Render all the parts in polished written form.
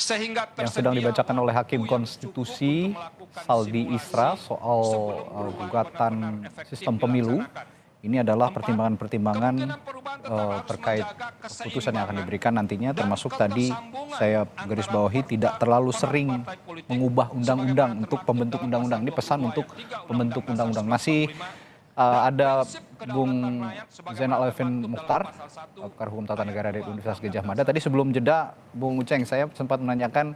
sehingga yang sedang tersedia dibacakan oleh Hakim waktu yang cukup Konstitusi untuk melakukan Saldi Isra simulasi soal sebelum perubahan gugatan benar-benar efektif sistem pemilu. dilaksanakan. Ini adalah Keempat, pertimbangan-pertimbangan kemungkinan perubahan tetap harus terkait menjaga putusan yang akan keseimbangan diberikan nantinya, dan termasuk tadi ketersambungan saya garis antara bawahi tidak terlalu peran sering partai politik mengubah undang-undang sebagaimana untuk termaktub pembentuk dalam pasal undang-undang. Ini pesan 22 untuk ayat 3 pembentuk Undang-Undang Dasar undang-undang. Masih 1945 dan ada prinsip Bung kedaulatan rakyat sebagaimana Zainal Arifin termaktub dalam Mukhtar, pasal 1 pakar hukum tata ayat negara dari 2 Universitas Gajah Undang-Undang Mada. Dasar. Tadi sebelum jeda, Bung Uceng, saya sempat menanyakan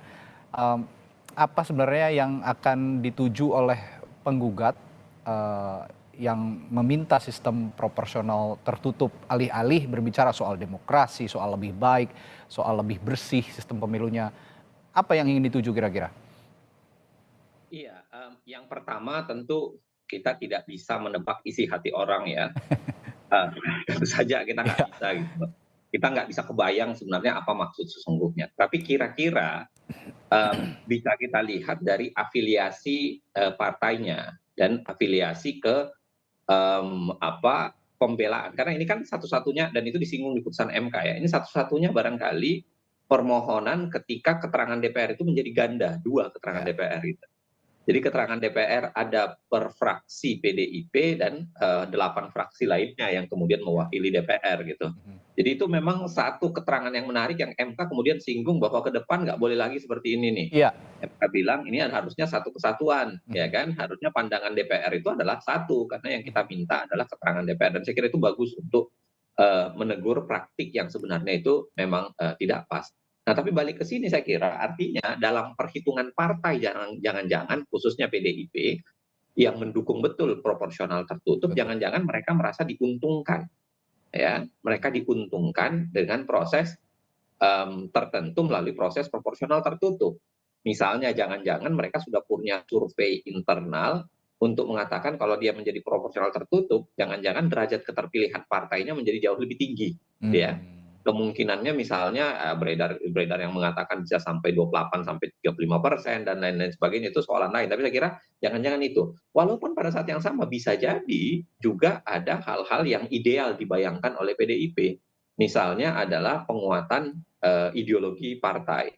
em, apa sebenarnya yang akan dituju oleh penggugat eh, yang meminta sistem proporsional tertutup, alih-alih berbicara soal demokrasi, soal lebih baik, soal lebih bersih sistem pemilunya. Apa yang ingin dituju kira-kira? Iya, yang pertama tentu kita tidak bisa menebak isi hati orang ya. Eee, tentu saja kita nggak Ya, bisa gitu loh. Kita nggak bisa kebayang sebenarnya apa maksud sesungguhnya. Tapi kira-kira, bisa kita lihat dari afiliasi, partainya dan afiliasi ke, pembelaan. Karena ini kan satu-satunya dan itu disinggung di putusan MK ya, ini satu-satunya barangkali permohonan ketika keterangan DPR itu menjadi ganda, 2 keterangan ya. DPR itu. Jadi keterangan DPR ada per fraksi PDIP dan 8 fraksi lainnya yang kemudian mewakili DPR gitu. Mhm. Jadi itu memang satu keterangan yang menarik yang MK kemudian singgung bahwa ke depan nggak boleh lagi seperti ini nih. Iya. MK bilang ini harusnya satu kesatuan, ya Mhm. kan? Harusnya pandangan DPR itu adalah satu, karena yang kita minta adalah keterangan DPR dan saya kira itu bagus untuk menegur praktik yang sebenarnya itu memang tidak pas. Nah, tapi balik ke sini saya kira artinya dalam perhitungan partai jangan-jangan khususnya PDIP yang mendukung betul proporsional tertutup, Betul. jangan-jangan mereka merasa diuntungkan ya. Mereka diuntungkan dengan proses tertentu melalui proses proporsional tertutup. Misalnya jangan-jangan mereka sudah punya survei internal untuk mengatakan kalau dia menjadi proporsional tertutup, jangan-jangan derajat keterpilihan partainya menjadi jauh lebih tinggi, ya. Hmm. Kemungkinannya misalnya beredar beredar yang mengatakan bisa sampai 28 sampai 35% dan lain-lain sebagainya itu soalan lain. Tapi saya kira jangan-jangan itu. Walaupun pada saat yang sama bisa jadi juga ada hal-hal yang ideal dibayangkan oleh PDIP. Misalnya adalah penguatan ideologi partai.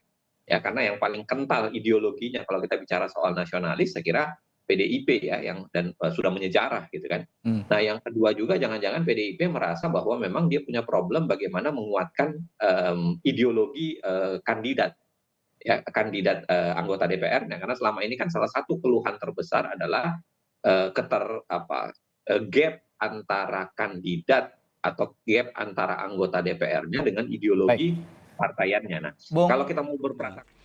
Ya, karena yang paling kental ideologinya kalau kita bicara soal nasionalis, saya kira PDIP ya yang dan sudah menyejarah gitu kan. Hmm. Nah, yang kedua juga jangan-jangan PDIP merasa bahwa memang dia punya problem bagaimana menguatkan ideologi kandidat ya kandidat anggota DPR-nya karena selama ini kan salah satu keluhan terbesar adalah gap antara kandidat atau gap antara anggota DPR-nya dengan Baik, ideologi partaiannya. Nah, Bung. kalau kita mau berprasangka